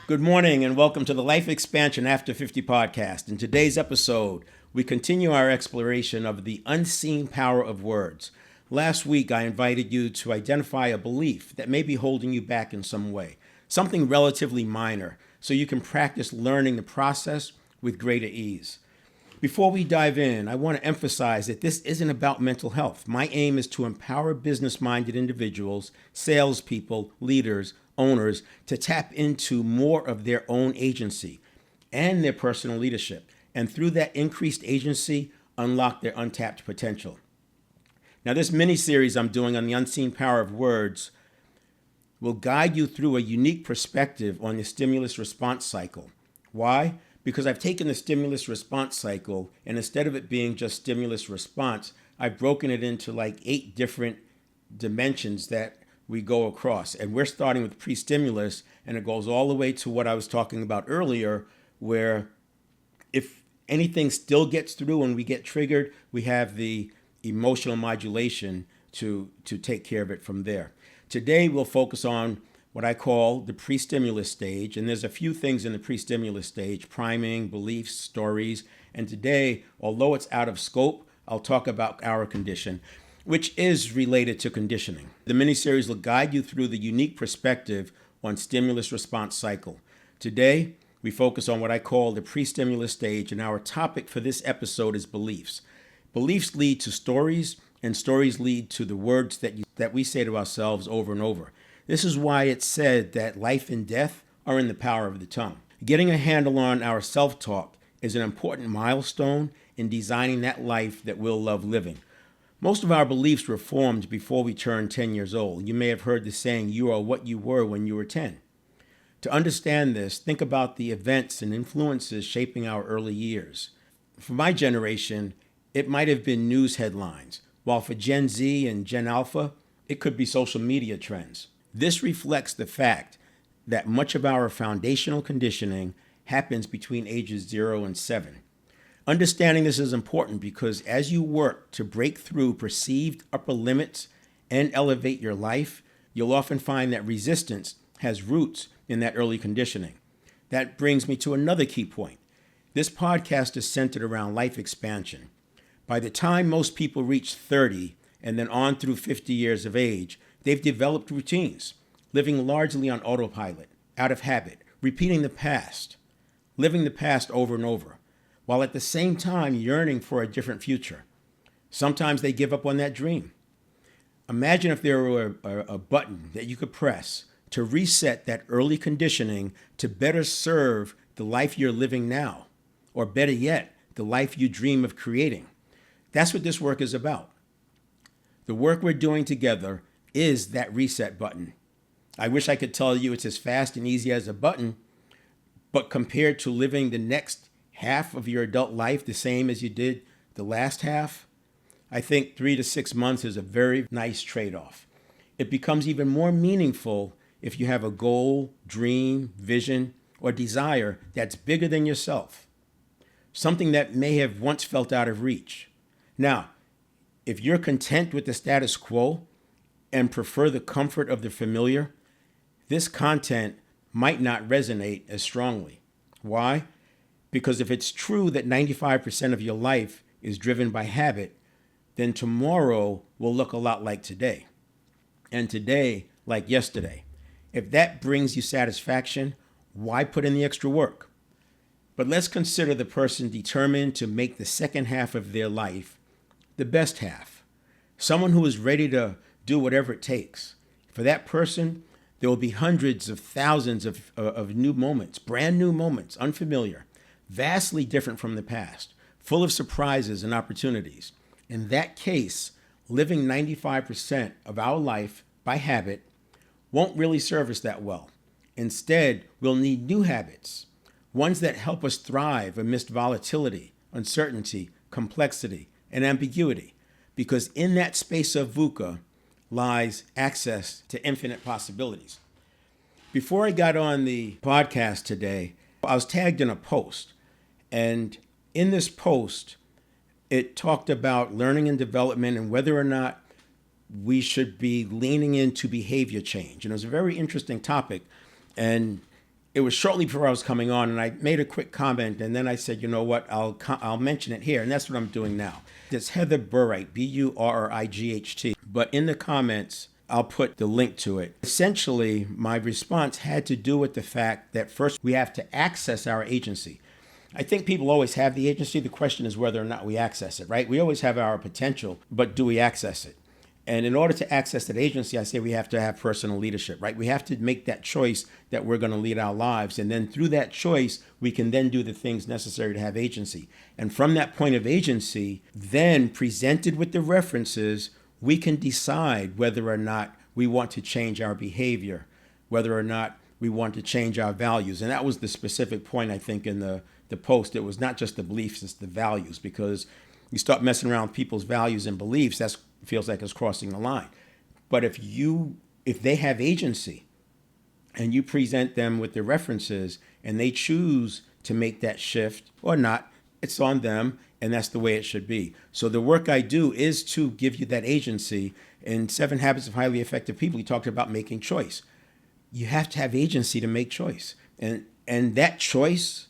Good morning and welcome to the Life Expansion After 50 podcast. In today's episode, we continue our exploration of the unseen power of words. Last week, I invited you to identify a belief that may be holding you back in some way, something relatively minor, so you can practice learning the process with greater ease. Before we dive in, I want to emphasize that this isn't about mental health. My aim is to empower business-minded individuals, salespeople, leaders, owners to tap into more of their own agency and their personal leadership, and through that increased agency, unlock their untapped potential. Now, this mini-series I'm doing on the unseen power of words will guide you through a unique perspective on the stimulus response cycle. Why? Because I've taken the stimulus response cycle, and instead of it being just stimulus response, I've broken it into like 8 different dimensions that we go across. And we're starting with pre-stimulus, and it goes all the way to what I was talking about earlier, where if anything still gets through and we get triggered, we have the emotional modulation to take care of it from there. Today, we'll focus on what I call the pre-stimulus stage. And there's a few things in the pre-stimulus stage: priming, beliefs, stories. And today, although it's out of scope, I'll talk about our condition, which is related to conditioning. The mini-series will guide you through the unique perspective on stimulus response cycle. Today, we focus on what I call the pre-stimulus stage, and our topic for this episode is beliefs. Beliefs lead to stories, and stories lead to the words that we say to ourselves over and over. This is why it's said that life and death are in the power of the tongue. Getting a handle on our self-talk is an important milestone in designing that life that we'll love living. Most of our beliefs were formed before we turned 10 years old. You may have heard the saying, "You are what you were when you were 10." To understand this, think about the events and influences shaping our early years. For my generation, it might have been news headlines, while for Gen Z and Gen Alpha, it could be social media trends. This reflects the fact that much of our foundational conditioning happens between ages 0 and 7. Understanding this is important because as you work to break through perceived upper limits and elevate your life, you'll often find that resistance has roots in that early conditioning. That brings me to another key point. This podcast is centered around life expansion. By the time most people reach 30 and then on through 50 years of age, they've developed routines, living largely on autopilot, out of habit, repeating the past, living the past over and over, while at the same time yearning for a different future. Sometimes they give up on that dream. Imagine if there were a button that you could press to reset that early conditioning to better serve the life you're living now, or better yet, the life you dream of creating. That's what this work is about. The work we're doing together is that reset button. I wish I could tell you it's as fast and easy as a button, but compared to living the next half of your adult life the same as you did the last half, I think 3 to 6 months is a very nice trade-off. It becomes even more meaningful if you have a goal, dream, vision, or desire that's bigger than yourself, something that may have once felt out of reach. Now, if you're content with the status quo and prefer the comfort of the familiar, this content might not resonate as strongly. Why? Because if it's true that 95% of your life is driven by habit, then tomorrow will look a lot like today, and today like yesterday. If that brings you satisfaction, why put in the extra work? But let's consider the person determined to make the second half of their life the best half, someone who is ready to do whatever it takes. For that person, there will be hundreds of thousands of new moments, brand new moments, unfamiliar, vastly different from the past, full of surprises and opportunities. In that case, living 95% of our life by habit won't really serve us that well. Instead, we'll need new habits, ones that help us thrive amidst volatility, uncertainty, complexity, and ambiguity, because in that space of VUCA lies access to infinite possibilities. Before I got on the podcast today, I was tagged in a post. And in this post, it talked about learning and development and whether or not we should be leaning into behavior change. And it was a very interesting topic. And it was shortly before I was coming on, and I made a quick comment, and then I said, you know what, I'll mention it here, and that's what I'm doing now. It's 𝘁𝗵𝗶𝘀, B-U-R-R-I-G-H-T. But in the comments, I'll put the link to it. Essentially, my response had to do with the fact that first we have to access our agency. I think people always have the agency. The question is whether or not we access it, right? We always have our potential, but do we access it? And in order to access that agency, I say we have to have personal leadership, right? We have to make that choice that we're going to lead our lives. And then through that choice, we can then do the things necessary to have agency. And from that point of agency, then presented with the references, we can decide whether or not we want to change our behavior, whether or not we want to change our values. And that was the specific point, I think, in the post. It was not just the beliefs, it's the values, because you start messing around with people's values and beliefs, that feels like it's crossing the line. But if they have agency and you present them with the references and they choose to make that shift or not, it's on them, and that's the way it should be. So the work I do is to give you that agency. In 7 Habits of Highly Effective People, he talked about making choice. You have to have agency to make choice. And that choice,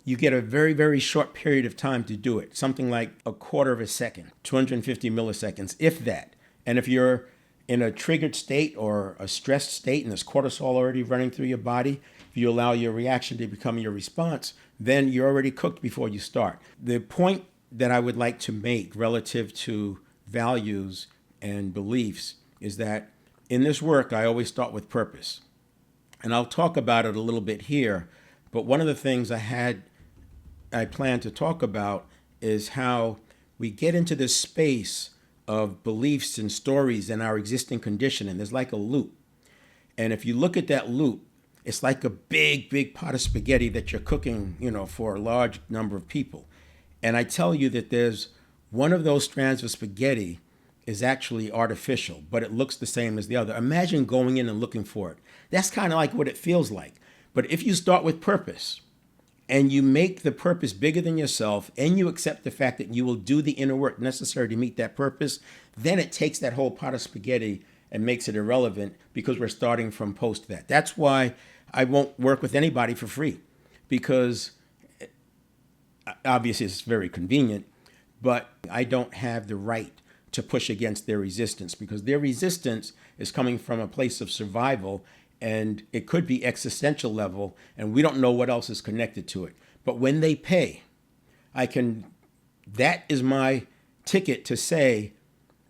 you get a very, very short period of time to do it. Something like a quarter of a second, 250 milliseconds, if that. And if you're in a triggered state or a stressed state and there's cortisol already running through your body, if you allow your reaction to become your response, then you're already cooked before you start. The point that I would like to make relative to values and beliefs is that in this work, I always start with purpose. And I'll talk about it a little bit here, but one of the things I plan to talk about is how we get into this space of beliefs and stories and our existing conditioning. There's like a loop. And if you look at that loop, it's like a big, big pot of spaghetti that you're cooking, for a large number of people. And I tell you that there's one of those strands of spaghetti is actually artificial, but it looks the same as the other. Imagine going in and looking for it. That's kind of like what it feels like. But if you start with purpose, and you make the purpose bigger than yourself, and you accept the fact that you will do the inner work necessary to meet that purpose, then it takes that whole pot of spaghetti and makes it irrelevant, because we're starting from post that. That's why I won't work with anybody for free, because obviously it's very convenient, but I don't have the right to push against their resistance, because their resistance is coming from a place of survival, and it could be existential level, and we don't know what else is connected to it. But when they pay, that is my ticket to say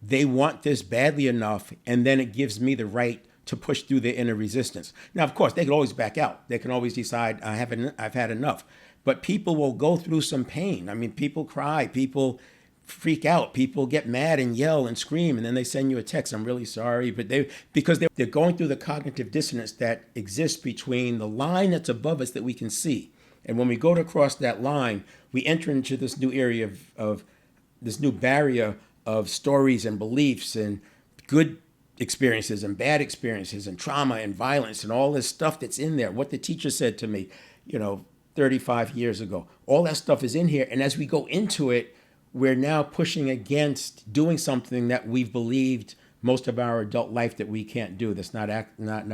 they want this badly enough, and then it gives me the right to push through their inner resistance. Now, of course, they can always back out. They can always decide, I've had enough. But people will go through some pain. I mean, people cry, people freak out, people get mad and yell and scream, and then they send you a text, I'm really sorry, but because they're going through the cognitive dissonance that exists between the line that's above us that we can see. And when we go to cross that line, we enter into this new area of this new barrier of stories and beliefs and good experiences and bad experiences and trauma and violence and all this stuff that's in there. What the teacher said to me, 35 years ago, all that stuff is in here. And as we go into it, we're now pushing against doing something that we've believed most of our adult life that we can't do, that's not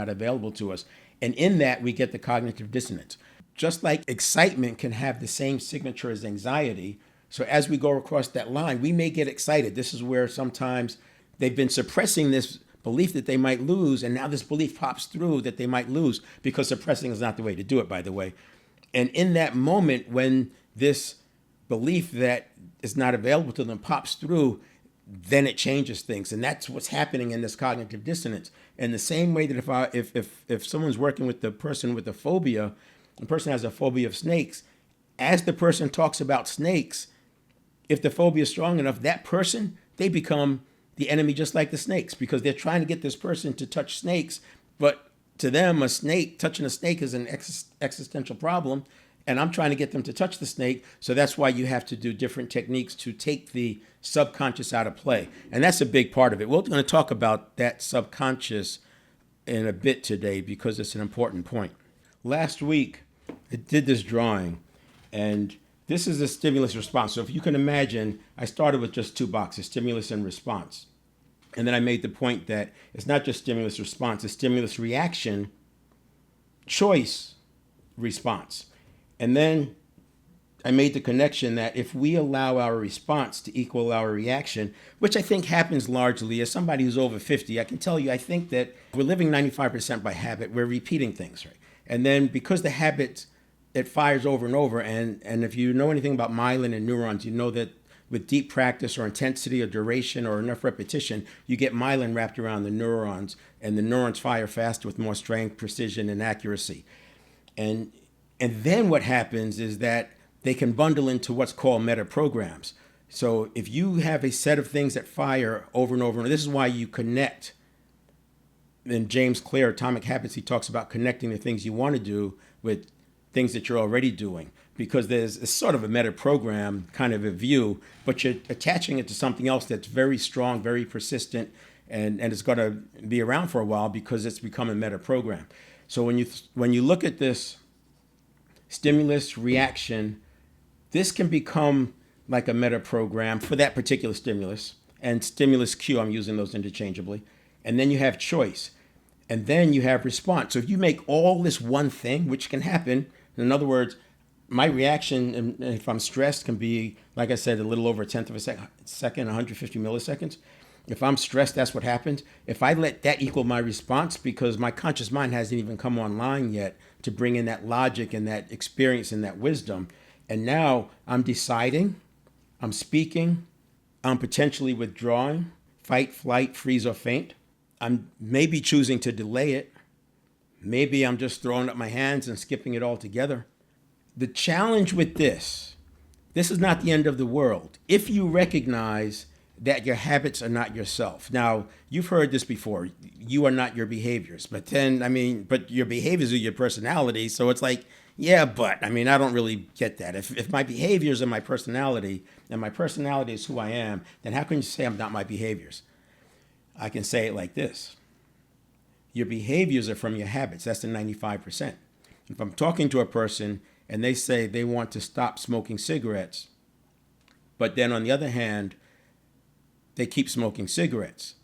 available to us. And in that, we get the cognitive dissonance. Just like excitement can have the same signature as anxiety, so as we go across that line, we may get excited. This is where sometimes they've been suppressing this belief that they might lose, and now this belief pops through that they might lose, because suppressing is not the way to do it, by the way. And in that moment, when this belief that is not available to them pops through, then it changes things. And that's what's happening in this cognitive dissonance. In the same way that if someone's working with the person with a phobia, the person has a phobia of snakes, as the person talks about snakes, if the phobia is strong enough, that person, they become the enemy just like the snakes, because they're trying to get this person to touch snakes. But to them, touching a snake is an existential problem. And I'm trying to get them to touch the snake. So that's why you have to do different techniques to take the subconscious out of play. And that's a big part of it. We're going to talk about that subconscious in a bit today, because it's an important point. Last week, I did this drawing, and this is a stimulus response. So if you can imagine, I started with just 2 boxes, stimulus and response. And then I made the point that it's not just stimulus response, it's stimulus reaction, choice, response. And then I made the connection that if we allow our response to equal our reaction, which I think happens largely as somebody who's over 50, I can tell you, I think that we're living 95% by habit. We're repeating things, right? And then because the habit, it fires over and over. And if you know anything about myelin and neurons, you know that with deep practice or intensity or duration or enough repetition, you get myelin wrapped around the neurons, and the neurons fire faster with more strength, precision, and accuracy. And then what happens is that they can bundle into what's called meta programs. So if you have a set of things that fire over and over, and this is why you connect. In James Clear, Atomic Habits, he talks about connecting the things you want to do with things that you're already doing, because there's a sort of a meta program kind of a view, but you're attaching it to something else that's very strong, very persistent, and it's going to be around for a while because it's become a meta program. So when you look at this stimulus reaction, this can become like a meta program for that particular stimulus, and stimulus cue, I'm using those interchangeably. And then you have choice, and then you have response. So if you make all this one thing, which can happen, in other words, my reaction, if I'm stressed, can be, like I said, a little over a tenth of a second, 150 milliseconds. If I'm stressed, that's what happens. If I let that equal my response, because my conscious mind hasn't even come online yet to bring in that logic and that experience and that wisdom, and now I'm deciding, I'm speaking, I'm potentially withdrawing, fight, flight, freeze, or faint. I'm maybe choosing to delay it. Maybe I'm just throwing up my hands and skipping it altogether. The challenge with this is not the end of the world if you recognize that your habits are not yourself. Now, you've heard this before. You are not your behaviors. But your behaviors are your personality. So it's like, yeah, but, I don't really get that. If my behaviors are my personality, and my personality is who I am, then how can you say I'm not my behaviors? I can say it like this. Your behaviors are from your habits. That's the 95%. If I'm talking to a person and they say they want to stop smoking cigarettes, but then on the other hand, they keep smoking cigarettes,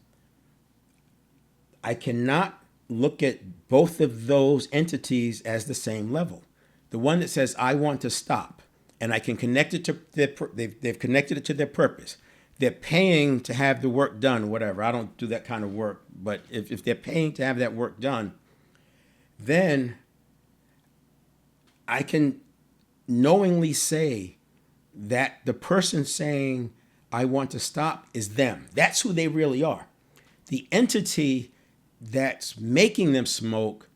I cannot look at both of those entities as the same level. The one that says, I want to stop, and I can connect it to they've connected it to their purpose. They're paying to have the work done, whatever. I don't do that kind of work. But if they're paying to have that work done, then I can knowingly say that the person saying, I want to stop, is them. That's who they really are. The entity that's making them smoke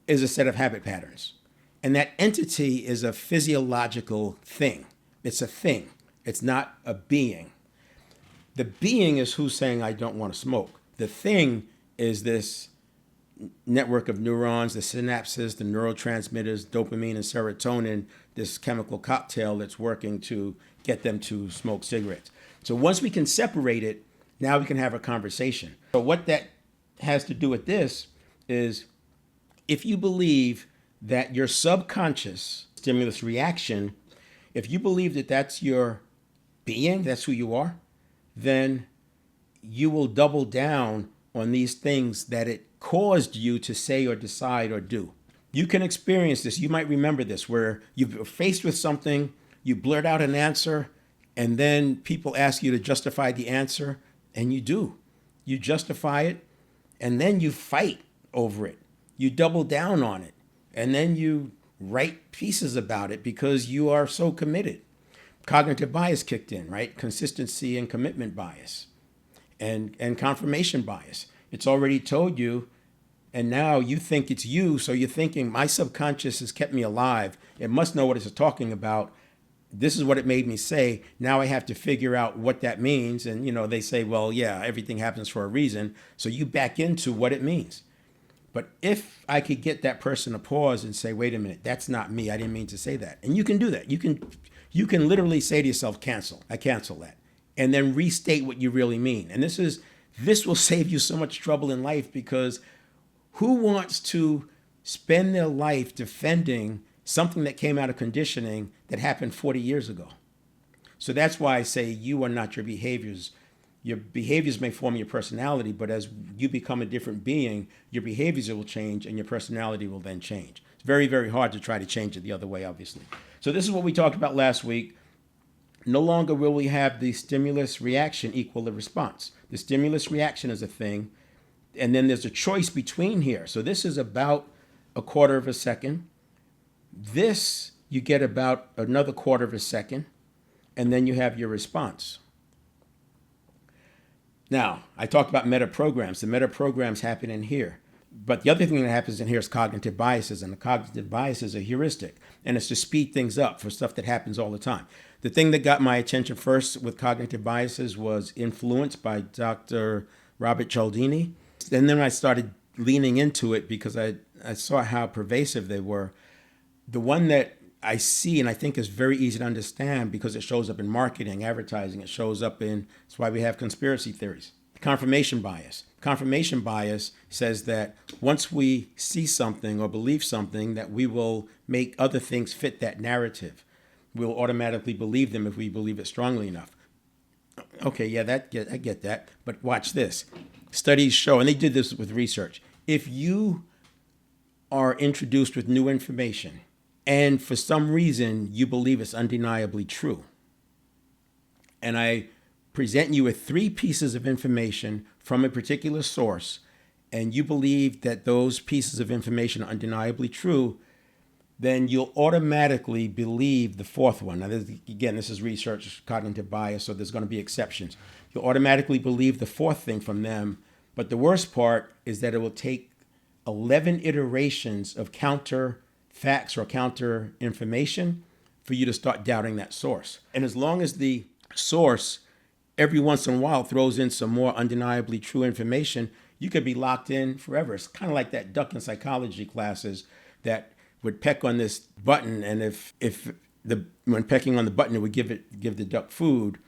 is a set of habit patterns. And that entity is a physiological thing. It's a thing. It's not a being. The being is who's saying, I don't want to smoke. The thing is this network of neurons, the synapses, the neurotransmitters, dopamine and serotonin, this chemical cocktail that's working to get them to smoke cigarettes. So once we can separate it, now we can have a conversation. So what that has to do with this is, if you believe that your subconscious stimulus reaction, if you believe that that's your being, that's who you are, then you will double down on these things that it caused you to say or decide or do. You can experience this. You might remember this, where you're faced with something, you blurt out an answer, and then people ask you to justify the answer, and you do. You justify it, and then you fight over it. You double down on it, and then you write pieces about it because you are so committed. Cognitive bias kicked in, right? Consistency and commitment bias and confirmation bias. It's already told you, and now you think it's you, so you're thinking, my subconscious has kept me alive. It must know what it's talking about. This is what it made me say. Now I have to figure out what that means. And, they say, well, yeah, everything happens for a reason. So you back into what it means. But if I could get that person to pause and say, wait a minute, that's not me. I didn't mean to say that. And you can do that. You can literally say to yourself, cancel. I cancel that. And then restate what you really mean. And this will save you so much trouble in life, because who wants to spend their life defending something that came out of conditioning that happened 40 years ago? So that's why I say you are not your behaviors. Your behaviors may form your personality, but as you become a different being, your behaviors will change and your personality will then change. It's very, very hard to try to change it the other way, obviously. So this is what we talked about last week. No longer will we have the stimulus reaction equal the response. The stimulus reaction is a thing, and then there's a choice between here. So this is about a quarter of a second. This, you get about another quarter of a second, and then you have your response. Now, I talked about meta-programs. The meta-programs happen in here. But the other thing that happens in here is cognitive biases, and the cognitive biases are heuristic, and it's to speed things up for stuff that happens all the time. The thing that got my attention first with cognitive biases was Influence by Dr. Robert Cialdini. And then I started leaning into it because I saw how pervasive they were. The one that I see and I think is very easy to understand because it shows up in marketing, advertising, it shows up in, that's why we have conspiracy theories. Confirmation bias. Confirmation bias says that once we see something or believe something, that we will make other things fit that narrative. We'll automatically believe them if we believe it strongly enough. Okay, yeah, I get that. But watch this. Studies show, and they did this with research, if you are introduced with new information and for some reason you believe it's undeniably true, and I present you with 3 pieces of information from a particular source, and you believe that those pieces of information are undeniably true, then you'll automatically believe the 4th one. Now, this is research, cognitive bias, so there's going to be exceptions. You'll automatically believe the 4th thing from them, but the worst part is that it will take 11 iterations of counter facts or counter information for you to start doubting that source. And as long as the source every once in a while throws in some more undeniably true information, you could be locked in forever. It's kind of like that duck in psychology classes that would peck on this button, and when pecking on the button, it would give the duck food,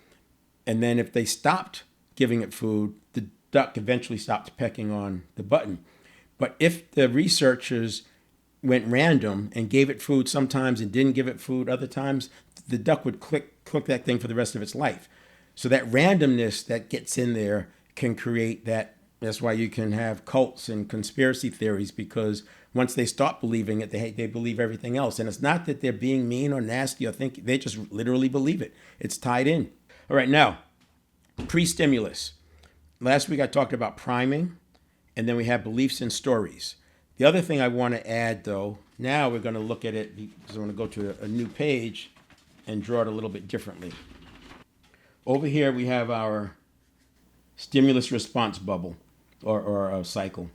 and then if they stopped giving it food, the duck eventually stopped pecking on the button. But if the researchers went random and gave it food sometimes and didn't give it food other times, the duck would click that thing for the rest of its life. So that randomness that gets in there can create that. That's why you can have cults and conspiracy theories, because once they stop believing it, they believe everything else. And it's not that they're being mean or nasty or think, they just literally believe it. It's tied in. All right, now, pre-stimulus. Last week I talked about priming, and then we have beliefs and stories. The other thing I want to add, though, now we're going to look at it because I want to go to a new page and draw it a little bit differently. Over here we have our stimulus response bubble or a cycle,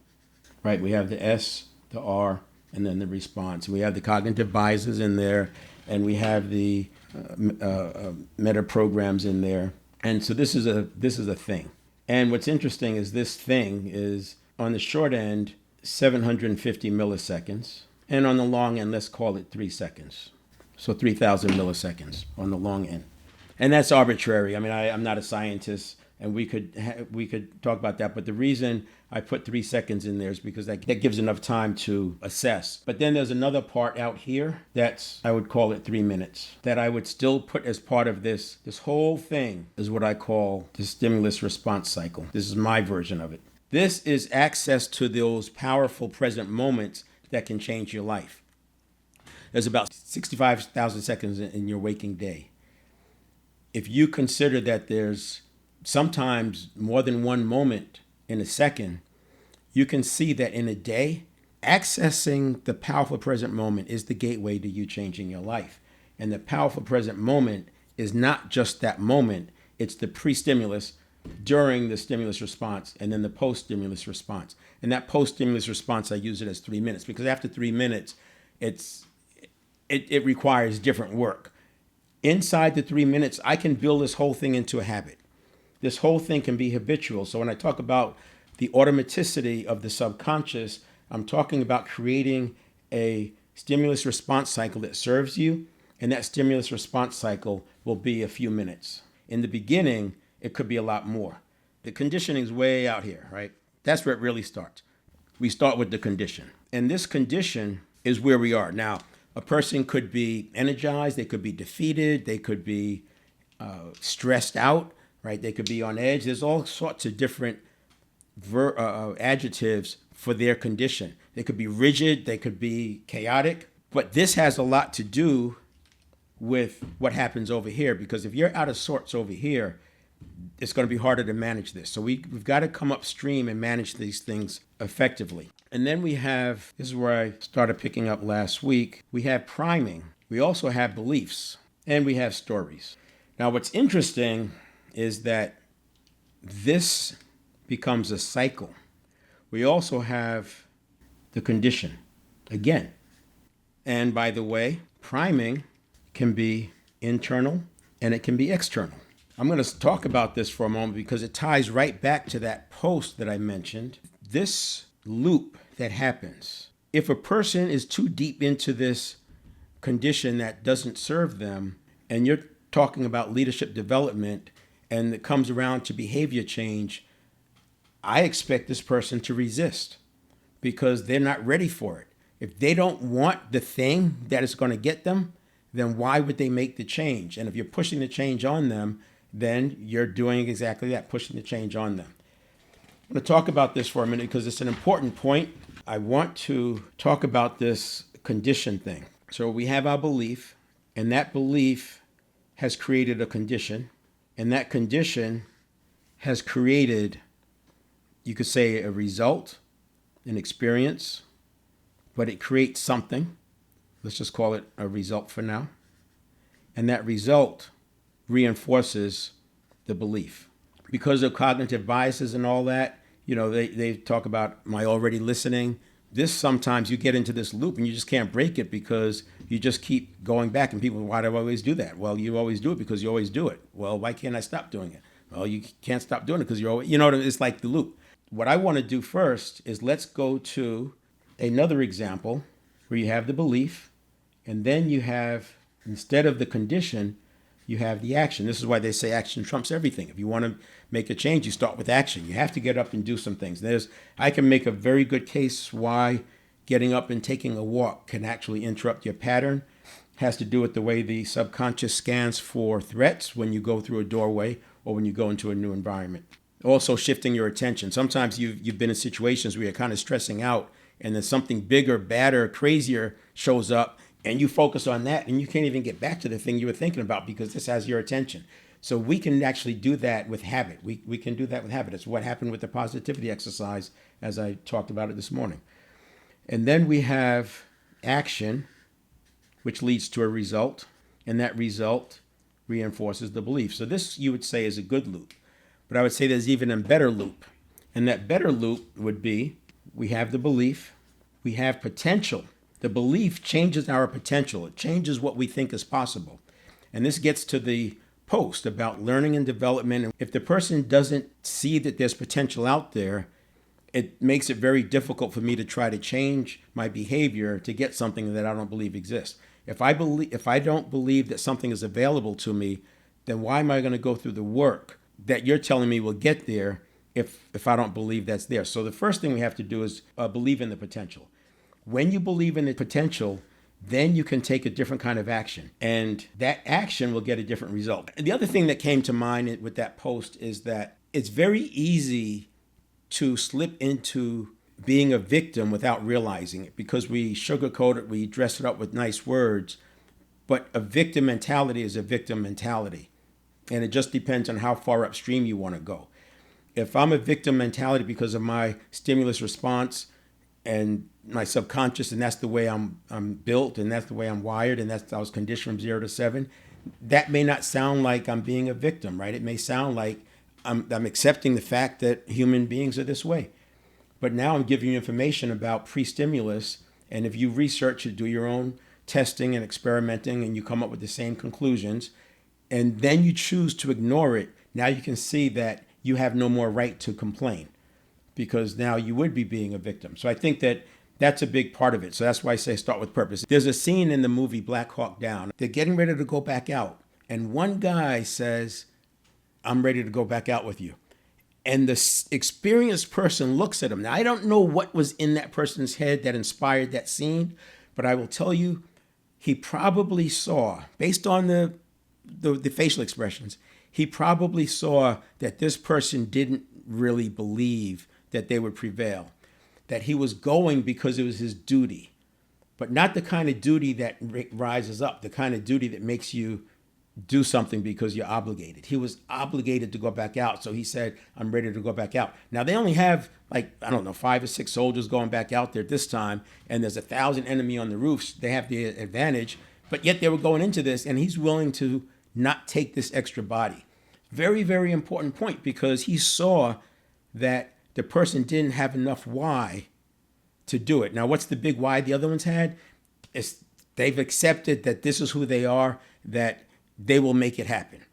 right? We have the S, the R, and then the response. We have the cognitive biases in there, and we have the meta programs in there. And so this is a thing. And what's interesting is this thing is on the short end 750 milliseconds, and on the long end, let's call it 3 seconds. So 3,000 milliseconds on the long end. And that's arbitrary. I mean, I'm not a scientist, and we could talk about that. But the reason I put 3 seconds in there is because that gives enough time to assess. But then there's another part out here that's, I would call it 3 minutes, that I would still put as part of this. This whole thing is what I call the stimulus response cycle. This is my version of it. This is access to those powerful present moments that can change your life. There's about 65,000 seconds in your waking day. If you consider that there's sometimes more than one moment in a second, you can see that in a day, accessing the powerful present moment is the gateway to you changing your life. And the powerful present moment is not just that moment, it's the pre-stimulus, during the stimulus response, and then the post-stimulus response. And that post-stimulus response, I use it as 3 minutes, because after 3 minutes, it requires different work. Inside the 3 minutes, I can build this whole thing into a habit. This whole thing can be habitual. So when I talk about the automaticity of the subconscious, I'm talking about creating a stimulus response cycle that serves you, and that stimulus response cycle will be a few minutes. In the beginning, it could be a lot more. The conditioning is way out here, right? That's where it really starts. We start with the condition. And this condition is where we are. Now, a person could be energized, they could be defeated, they could be stressed out, right? They could be on edge. There's all sorts of different adjectives for their condition. They could be rigid, they could be chaotic, but this has a lot to do with what happens over here, because if you're out of sorts over here, it's going to be harder to manage this. So we've got to come upstream and manage these things effectively. And then we have, this is where I started picking up last week, we have priming. We also have beliefs, and we have stories. Now, what's interesting is that this becomes a cycle. We also have the condition again. And by the way, priming can be internal and it can be external. I'm going to talk about this for a moment because it ties right back to that post that I mentioned. This loop that happens, if a person is too deep into this condition that doesn't serve them, and you're talking about leadership development and it comes around to behavior change, I expect this person to resist because they're not ready for it. If they don't want the thing that is going to get them, then why would they make the change? And if you're pushing the change on them, then you're doing exactly that, pushing the change on them. I'm going to talk about this for a minute because it's an important point. I want to talk about this condition thing. So we have our belief, and that belief has created a condition, and that condition has created, you could say, a result, an experience, but it creates something. Let's just call it a result for now. And that result reinforces the belief. Because of cognitive biases and all that, they talk about, am I already listening? This, sometimes you get into this loop and you just can't break it because you just keep going back, and people, why do I always do that? Well, you always do it because you always do it. Well, why can't I stop doing it? Well, you can't stop doing it because you're always, it's like the loop. What I want to do first is let's go to another example where you have the belief, and then you have, instead of the condition, you have the action. This is why they say action trumps everything. If you want to make a change, you start with action. You have to get up and do some things. I can make a very good case why getting up and taking a walk can actually interrupt your pattern. It has to do with the way the subconscious scans for threats when you go through a doorway or when you go into a new environment. Also shifting your attention. Sometimes you've been in situations where you're kind of stressing out and then something bigger, badder, crazier shows up, and you focus on that, and you can't even get back to the thing you were thinking about because this has your attention. So we can actually do that with habit. We can do that with habit. It's what happened with the positivity exercise, as I talked about it this morning. And then we have action, which leads to a result, and that result reinforces the belief. So this, you would say, is a good loop. But I would say there's even a better loop. And that better loop would be, we have the belief, we have potential. The belief changes our potential. It changes what we think is possible. And this gets to the post about learning and development. If the person doesn't see that there's potential out there, it makes it very difficult for me to try to change my behavior to get something that I don't believe exists. If I don't believe that something is available to me, then why am I going to go through the work that you're telling me will get there if I don't believe that's there? So the first thing we have to do is believe in the potential. When you believe in the potential, then you can take a different kind of action, and that action will get a different result. And the other thing that came to mind with that post is that it's very easy to slip into being a victim without realizing it because we sugarcoat it, we dress it up with nice words, but a victim mentality is a victim mentality, and it just depends on how far upstream you want to go. If I'm a victim mentality because of my stimulus response and my subconscious, and that's the way I'm built, and that's the way I'm wired, and I was conditioned from 0 to 7, that may not sound like I'm being a victim, right? It may sound like I'm accepting the fact that human beings are this way. But now I'm giving you information about pre-stimulus, and if you research it, do your own testing and experimenting, and you come up with the same conclusions, and then you choose to ignore it, now you can see that you have no more right to complain, because now you would be being a victim. So I think that that's a big part of it. So that's why I say start with purpose. There's a scene in the movie Black Hawk Down. They're getting ready to go back out. And one guy says, I'm ready to go back out with you. And the experienced person looks at him. Now, I don't know what was in that person's head that inspired that scene, but I will tell you, he probably saw, based on the facial expressions, He probably saw that this person didn't really believe that they would prevail, that he was going because it was his duty, but not the kind of duty that rises up, the kind of duty that makes you do something because you're obligated. He was obligated to go back out. So he said, I'm ready to go back out. Now they only have 5 or 6 soldiers going back out there this time. And there's 1,000 enemy on the roofs. They have the advantage, but yet they were going into this and he's willing to not take this extra body. Very, very important point, because he saw that the person didn't have enough why to do it. Now, what's the big why the other ones had? They've accepted that this is who they are, that they will make it happen.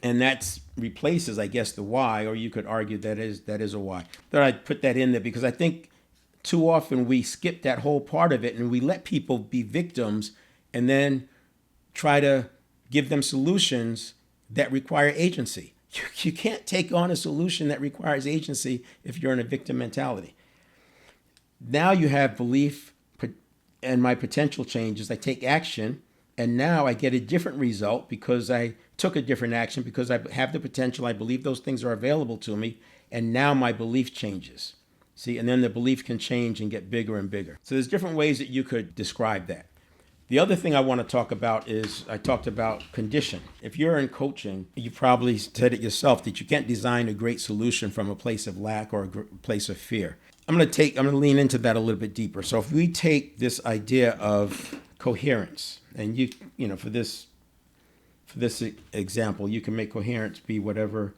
And that replaces, I guess, the why, or you could argue that is a why. But I put that in there because I think too often we skip that whole part of it and we let people be victims and then try to give them solutions that require agency. You can't take on a solution that requires agency if you're in a victim mentality. Now you have belief and my potential changes. I take action, and now I get a different result because I took a different action, because I have the potential. I believe those things are available to me, and now my belief changes. See, and then the belief can change and get bigger and bigger. So there's different ways that you could describe that. The other thing I want to talk about is I talked about condition. If you're in coaching, you probably said it yourself that you can't design a great solution from a place of lack or a place of fear. I'm going to lean into that a little bit deeper. So if we take this idea of coherence, and for this example, you can make coherence be whatever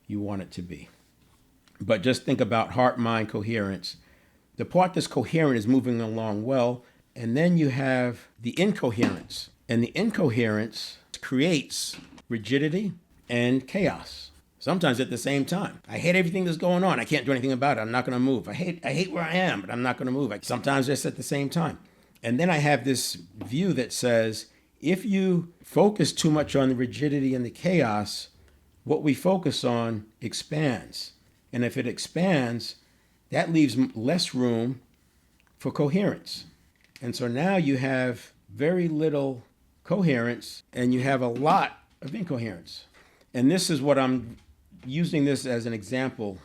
you want it to be. But just think about heart-mind coherence. The part that's coherent is moving along well, and then you have the incoherence. And the incoherence creates rigidity and chaos, sometimes at the same time. I hate everything that's going on. I can't do anything about it. I'm not going to move. I hate where I am, but I'm not going to move. Sometimes it's at the same time. And then I have this view that says, if you focus too much on the rigidity and the chaos, what we focus on expands. And if it expands, that leaves less room for coherence. And so now you have very little coherence and you have a lot of incoherence. And this is what I'm using this as an example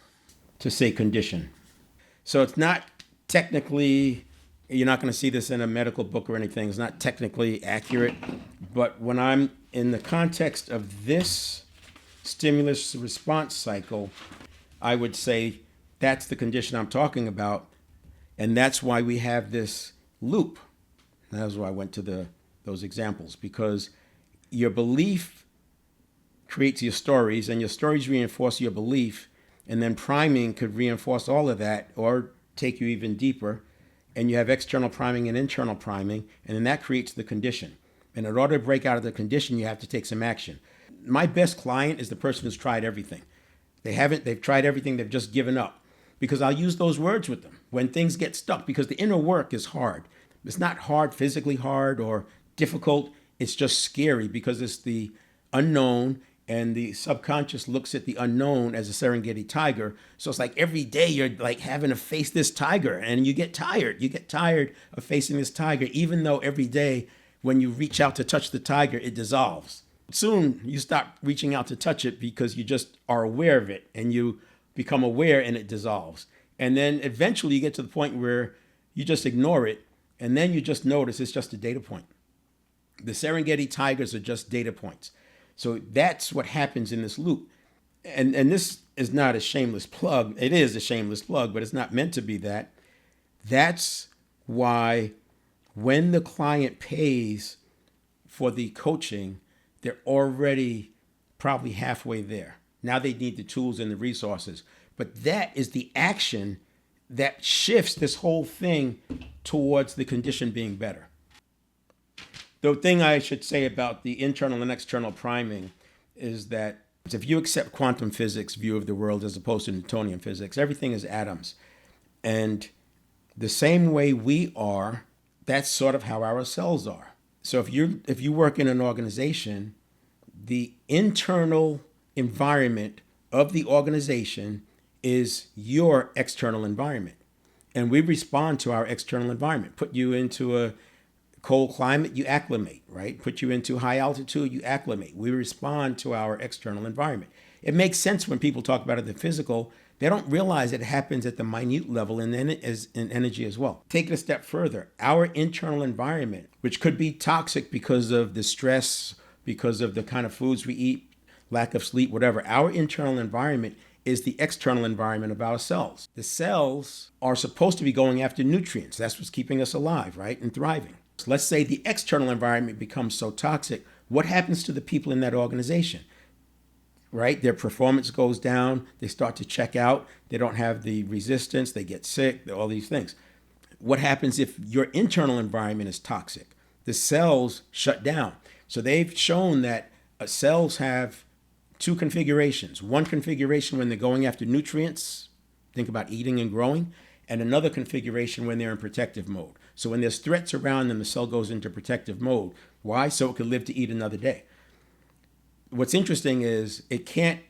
to say condition. So it's not technically, you're not going to see this in a medical book or anything. It's not technically accurate. But when I'm in the context of this stimulus response cycle, I would say that's the condition I'm talking about. And that's why we have this loop. That's why I went to those examples, because your belief creates your stories and your stories reinforce your belief, and then priming could reinforce all of that or take you even deeper. And you have external priming and internal priming, and then that creates the condition. And in order to break out of the condition, you have to take some action. My best client is the person who's tried everything. They've tried everything, they've just given up. Because I'll use those words with them when things get stuck, because the inner work is hard. It's not hard, physically hard or difficult. It's just scary because it's the unknown, and the subconscious looks at the unknown as a Serengeti tiger. So it's like every day you're like having to face this tiger, and you get tired. You get tired of facing this tiger, even though every day when you reach out to touch the tiger, it dissolves. Soon you stop reaching out to touch it because you just are aware of it, and you become aware and it dissolves. And then eventually you get to the point where you just ignore it, and then you just notice it's just a data point. The Serengeti tigers are just data points. So that's what happens in this loop. And this is not a shameless plug. It is a shameless plug, but it's not meant to be that. That's why when the client pays for the coaching, they're already probably halfway there. Now they need the tools and the resources. But that is the action that shifts this whole thing towards the condition being better. The thing I should say about the internal and external priming is that if you accept quantum physics view of the world as opposed to Newtonian physics, everything is atoms. And the same way we are, that's sort of how our cells are. So if you work in an organization, the internal environment of the organization is your external environment. And we respond to our external environment. Put you into a Cold climate, you acclimate, right? Put you into high altitude, you acclimate. We respond to our external environment. It makes sense when people talk about it, the physical. They don't realize it happens at the minute level in energy as well. Take it a step further. Our internal environment, which could be toxic because of the stress, because of the kind of foods we eat, lack of sleep, whatever, our internal environment is the external environment of our cells. The cells are supposed to be going after nutrients. That's what's keeping us alive, right? And thriving. So let's say the external environment becomes so toxic. What happens to the people in that organization? Right? Their performance goes down. They start to check out. They don't have the resistance. They get sick, all these things. What happens if your internal environment is toxic? The cells shut down. So they've shown that cells have two configurations. One configuration when they're going after nutrients, think about eating and growing, and another configuration when they're in protective mode. So when there's threats around them, the cell goes into protective mode. Why? So it can live to eat another day. What's interesting is it can't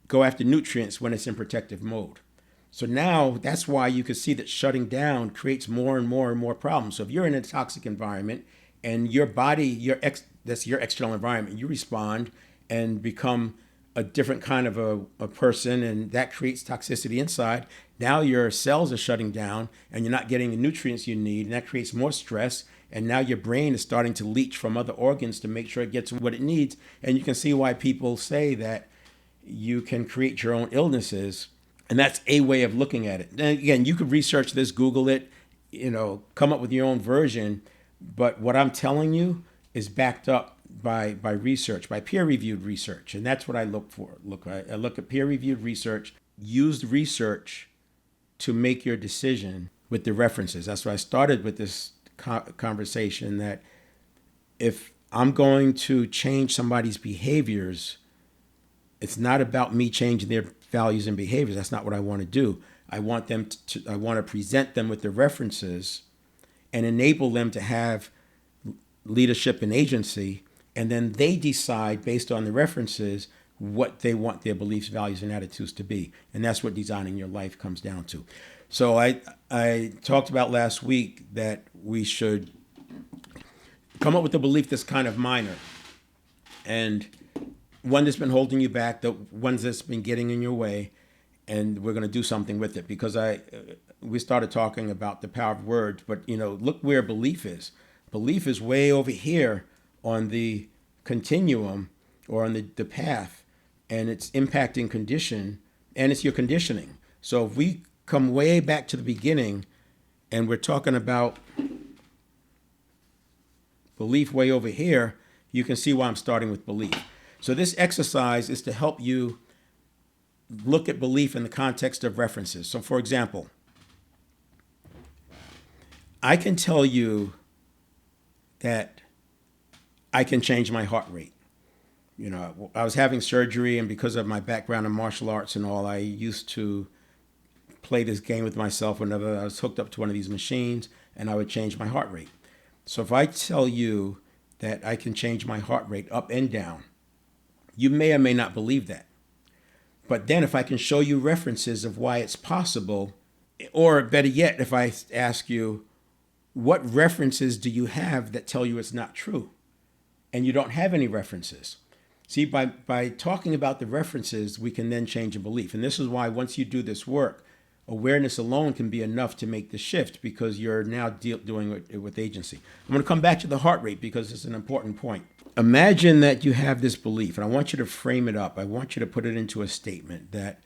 go after nutrients when it's in protective mode. So now that's why you can see that shutting down creates more and more and more problems. So if you're in a toxic environment and your body, that's your external environment, you respond and become a different kind of a person, and that creates toxicity inside. Now your cells are shutting down and you're not getting the nutrients you need, and that creates more stress. And now your brain is starting to leach from other organs to make sure it gets what it needs. And you can see why people say that you can create your own illnesses. And that's a way of looking at it. And again, you could research this, Google it, come up with your own version. But what I'm telling you is backed up by research, by peer-reviewed research. And that's what I look for. I look at peer-reviewed research, used research to make your decision with the references. That's why I started with this conversation, that if I'm going to change somebody's behaviors, it's not about me changing their values and behaviors. That's not what I want to do. I want to present them with the references and enable them to have leadership and agency, and then they decide based on the references what they want their beliefs, values, and attitudes to be. And that's what designing your life comes down to. So I talked about last week that we should come up with a belief that's kind of minor, and one that's been holding you back, the ones that's been getting in your way, and we're going to do something with it. Because we started talking about the power of words, but look where belief is. Belief is way over here on the continuum or on the path, and it's impacting condition, and it's your conditioning. So if we come way back to the beginning and we're talking about belief way over here, you can see why I'm starting with belief. So this exercise is to help you look at belief in the context of references. So for example, I can tell you that I can change my heart rate. I was having surgery, and because of my background in martial arts and all, I used to play this game with myself whenever I was hooked up to one of these machines, and I would change my heart rate. So if I tell you that I can change my heart rate up and down, you may or may not believe that. But then if I can show you references of why it's possible, or better yet, if I ask you, what references do you have that tell you it's not true? And you don't have any references. See, by talking about the references, we can then change a belief. And this is why once you do this work, awareness alone can be enough to make the shift, because you're now doing it with agency. I'm going to come back to the heart rate because it's an important point. Imagine that you have this belief, and I want you to frame it up. I want you to put it into a statement that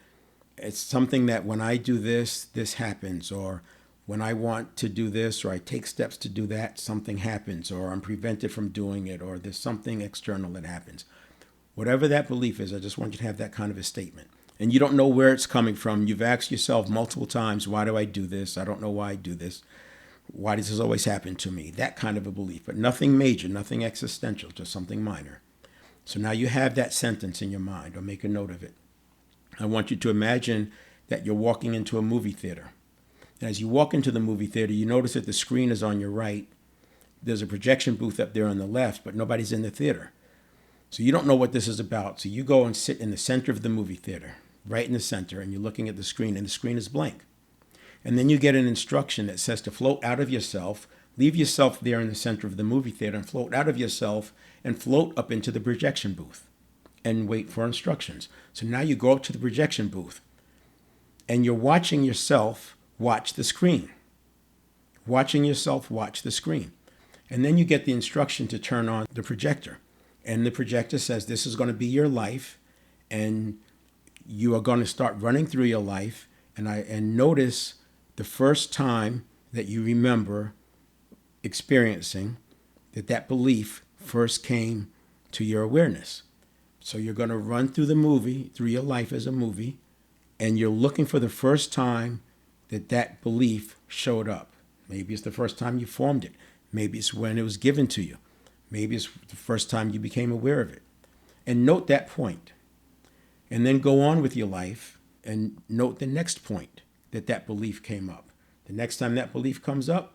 it's something that when I do this, this happens, or when I want to do this, or I take steps to do that, something happens, or I'm prevented from doing it, or there's something external that happens. Whatever that belief is, I just want you to have that kind of a statement. And you don't know where it's coming from. You've asked yourself multiple times, why do I do this? I don't know why I do this. Why does this always happen to me? That kind of a belief, but nothing major, nothing existential, just something minor. So now you have that sentence in your mind, or make a note of it. I want you to imagine that you're walking into a movie theater. As you walk into the movie theater, you notice that the screen is on your right. There's a projection booth up there on the left, but nobody's in the theater. So you don't know what this is about. So you go and sit in the center of the movie theater, right in the center, and you're looking at the screen, and the screen is blank. And then you get an instruction that says to float out of yourself, Leave yourself there in the center of the movie theater and float out of yourself and float up into the projection booth and wait for instructions. So now you go up to the projection booth and you're watching yourself watch the screen. Watching yourself watch the screen. And then you get the instruction to turn on the projector. And the projector says this is going to be your life, and you are going to start running through your life. And notice the first time that you remember experiencing that belief first came to your awareness. So you're going to run through the movie, through your life as a movie, and you're looking for the first time that belief showed up. Maybe it's the first time you formed it. Maybe it's when it was given to you. Maybe it's the first time you became aware of it. And note that point. And then go on with your life and note the next point that belief came up. The next time that belief comes up,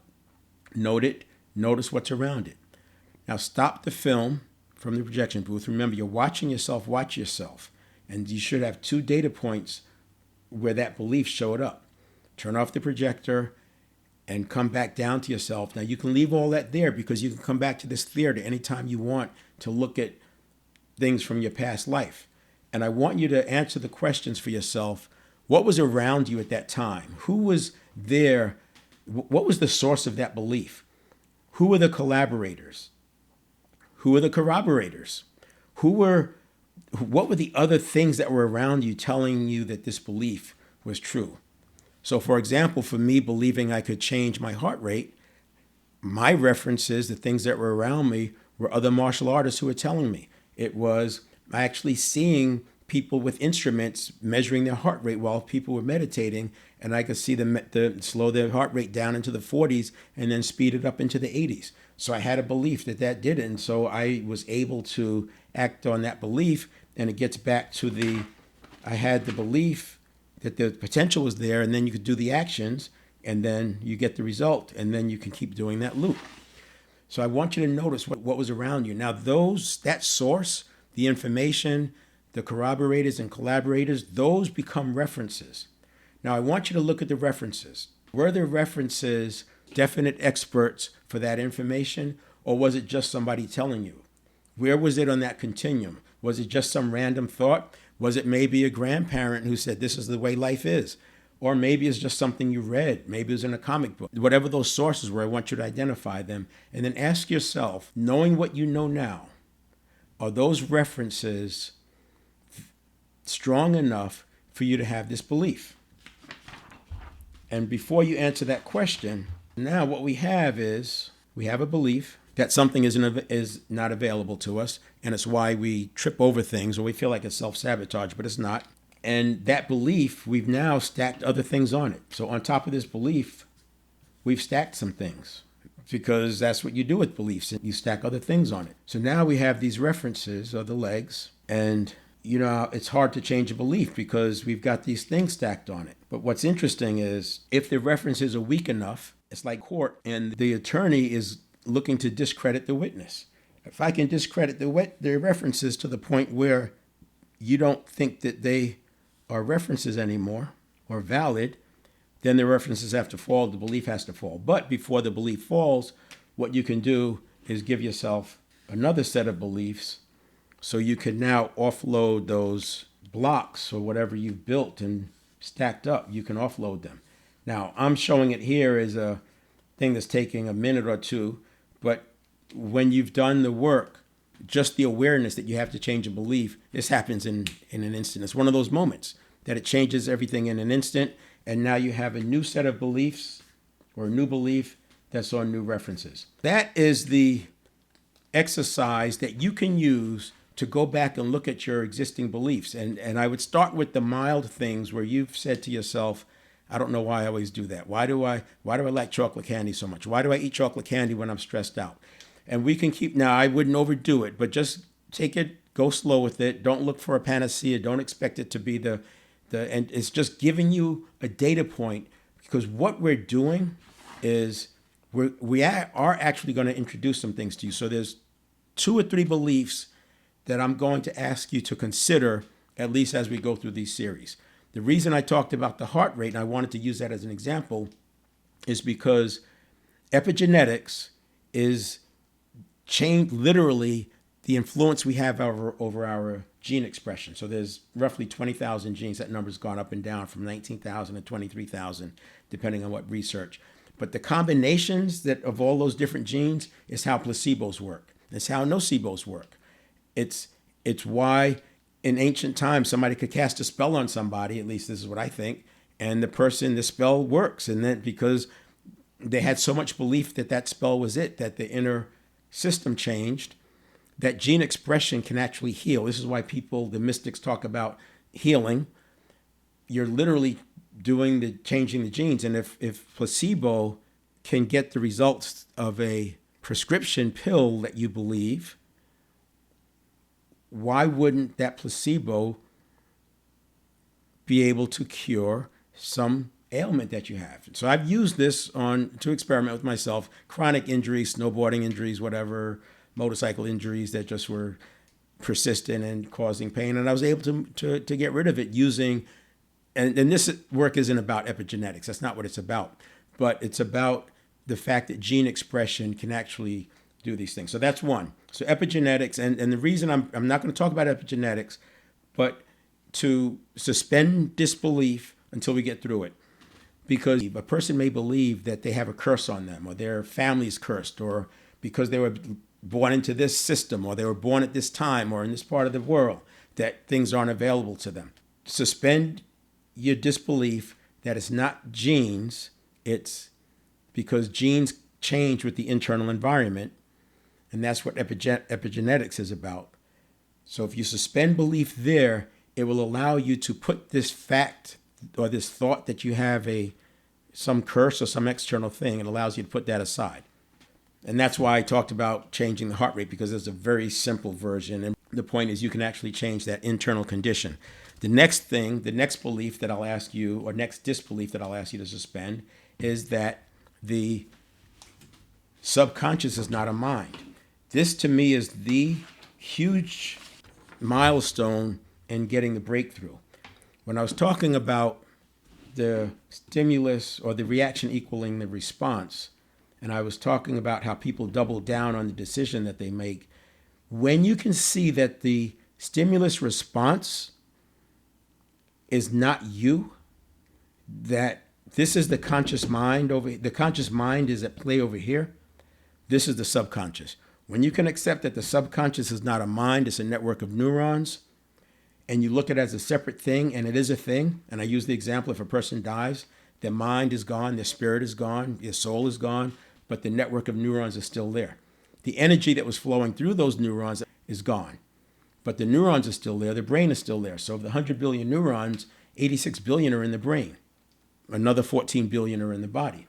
note it. Notice what's around it. Now stop the film from the projection booth. Remember, you're watching yourself watch yourself. And you should have 2 data points where that belief showed up. Turn off the projector and come back down to yourself. Now you can leave all that there because you can come back to this theater anytime you want to look at things from your past life. And I want you to answer the questions for yourself. What was around you at that time? Who was there? What was the source of that belief? Who were the collaborators? Who were the corroborators? What were the other things that were around you telling you that this belief was true? So for example, for me believing I could change my heart rate, my references, the things that were around me, were other martial artists who were telling me. It was actually seeing people with instruments measuring their heart rate while people were meditating, and I could see them slow their heart rate down into the 40s and then speed it up into the 80s. So I had a belief that did it, and so I was able to act on that belief, and it gets back to I had the belief that the potential was there, and then you could do the actions, and then you get the result, and then you can keep doing that loop. So I want you to notice what was around you. Now that source, the information, the corroborators and collaborators, those become references. Now I want you to look at the references. Were the references definite experts for that information, or was it just somebody telling you? Where was it on that continuum? Was it just some random thought? Was it maybe a grandparent who said, this is the way life is? Or maybe it's just something you read. Maybe it was in a comic book. Whatever those sources were, I want you to identify them. And then ask yourself, knowing what you know now, are those references strong enough for you to have this belief? And before you answer that question, now what we have is, we have a belief that something is not available to us, and it's why we trip over things, or we feel like it's self-sabotage, but it's not. And that belief, we've now stacked other things on it. So on top of this belief, we've stacked some things, because that's what you do with beliefs, and you stack other things on it. So now we have these references, or the legs, and it's hard to change a belief because we've got these things stacked on it. But what's interesting is, if the references are weak enough, it's like court, and the attorney is looking to discredit the witness. If I can discredit the references to the point where you don't think that they are references anymore or valid, then the references have to fall, the belief has to fall. But before the belief falls, what you can do is give yourself another set of beliefs so you can now offload those blocks or whatever you've built and stacked up. You can offload them. Now, I'm showing it here as a thing that's taking a minute or two, but when you've done the work, just the awareness that you have to change a belief, this happens in an instant. It's one of those moments that it changes everything in an instant, and now you have a new set of beliefs or a new belief that's on new references. That is the exercise that you can use to go back and look at your existing beliefs. And I would start with the mild things where you've said to yourself, I don't know why I always do that. Why do I like chocolate candy so much? Why do I eat chocolate candy when I'm stressed out? And we can now I wouldn't overdo it, but just take it, go slow with it. Don't look for a panacea. Don't expect it to be and it's just giving you a data point, because what we're doing is we are actually going to introduce some things to you. So there's 2 or 3 beliefs that I'm going to ask you to consider, at least as we go through these series. The reason I talked about the heart rate, and I wanted to use that as an example, is because Epigenetics is literally the influence we have over our gene expression. So there's roughly 20,000 genes. That number's gone up and down from 19,000 to 23,000, depending on what research. But the combinations of all those different genes is how placebos work. It's how nocebos work. It's why in ancient times somebody could cast a spell on somebody, at least this is what I think, and the spell works. And then because they had so much belief that that spell was it, that the inner system changed, that gene expression can actually heal. This is why the mystics talk about healing. You're literally changing the genes. And if placebo can get the results of a prescription pill that you believe, why wouldn't that placebo be able to cure some ailment that you have? So I've used this to experiment with myself, chronic injuries, snowboarding injuries, whatever, motorcycle injuries that just were persistent and causing pain. And I was able to get rid of it using, and this work isn't about epigenetics. That's not what it's about. But it's about the fact that gene expression can actually do these things. So that's one. So epigenetics, and the reason I'm not going to talk about epigenetics, but to suspend disbelief until we get through it. Because a person may believe that they have a curse on them, or their family's cursed, or because they were born into this system, or they were born at this time, or in this part of the world, that things aren't available to them. Suspend your disbelief that it's not genes, it's because genes change with the internal environment, and that's what epigenetics is about. So if you suspend belief there, it will allow you to put this fact or this thought that you have some curse or some external thing. It allows you to put that aside. And that's why I talked about changing the heart rate, because there's a very simple version. And the point is you can actually change that internal condition. The next belief that I'll ask you, or next disbelief that I'll ask you to suspend, is that the subconscious is not a mind. This to me is the huge milestone in getting the breakthrough. When I was talking about the stimulus or the reaction equaling the response, and I was talking about how people double down on the decision that they make, when you can see that the stimulus response is not you, that this is the conscious mind the conscious mind is at play over here, this is the subconscious. When you can accept that the subconscious is not a mind, it's a network of neurons, and you look at it as a separate thing, and it is a thing, and I use the example, if a person dies, their mind is gone, their spirit is gone, their soul is gone, but the network of neurons is still there. The energy that was flowing through those neurons is gone, but the neurons are still there, the brain is still there. So of the 100 billion neurons, 86 billion are in the brain. Another 14 billion are in the body.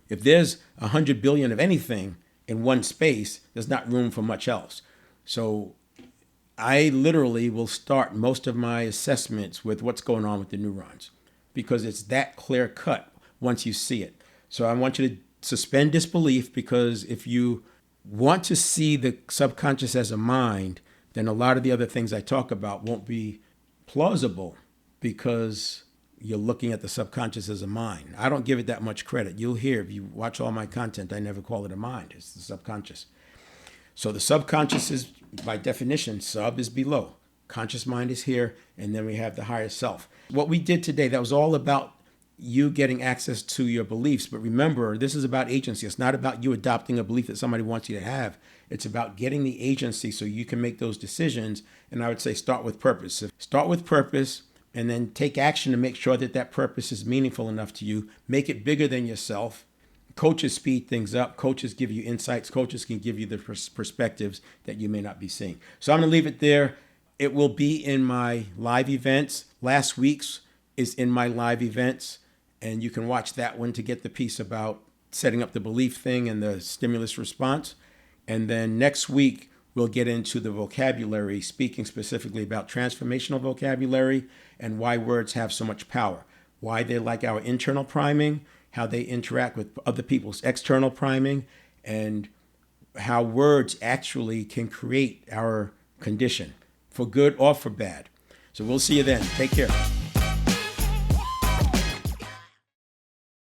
If there's 100 billion of anything in one space, there's not room for much else. So I literally will start most of my assessments with what's going on with the neurons, because it's that clear cut once you see it. So I want you to suspend disbelief, because if you want to see the subconscious as a mind, then a lot of the other things I talk about won't be plausible, because you're looking at the subconscious as a mind. I don't give it that much credit. You'll hear, if you watch all my content, I never call it a mind. It's the subconscious. So the subconscious is, by definition, sub is below. Conscious mind is here, and then we have the higher self. What we did today, that was all about you getting access to your beliefs. But remember, this is about agency. It's not about you adopting a belief that somebody wants you to have. It's about getting the agency so you can make those decisions. And I would say start with purpose. So start with purpose, and then take action to make sure that that purpose is meaningful enough to you. Make it bigger than yourself. Coaches speed things up. Coaches give you insights. Coaches can give you the perspectives that you may not be seeing. So I'm going to leave it there. It will be in my live events. Last week's is in my live events, and you can watch that one to get the piece about setting up the belief thing and the stimulus response. And then next week, we'll get into the vocabulary, speaking specifically about transformational vocabulary and why words have so much power, why they're like our internal priming, how they interact with other people's external priming, and how words actually can create our condition for good or for bad. So we'll see you then. Take care.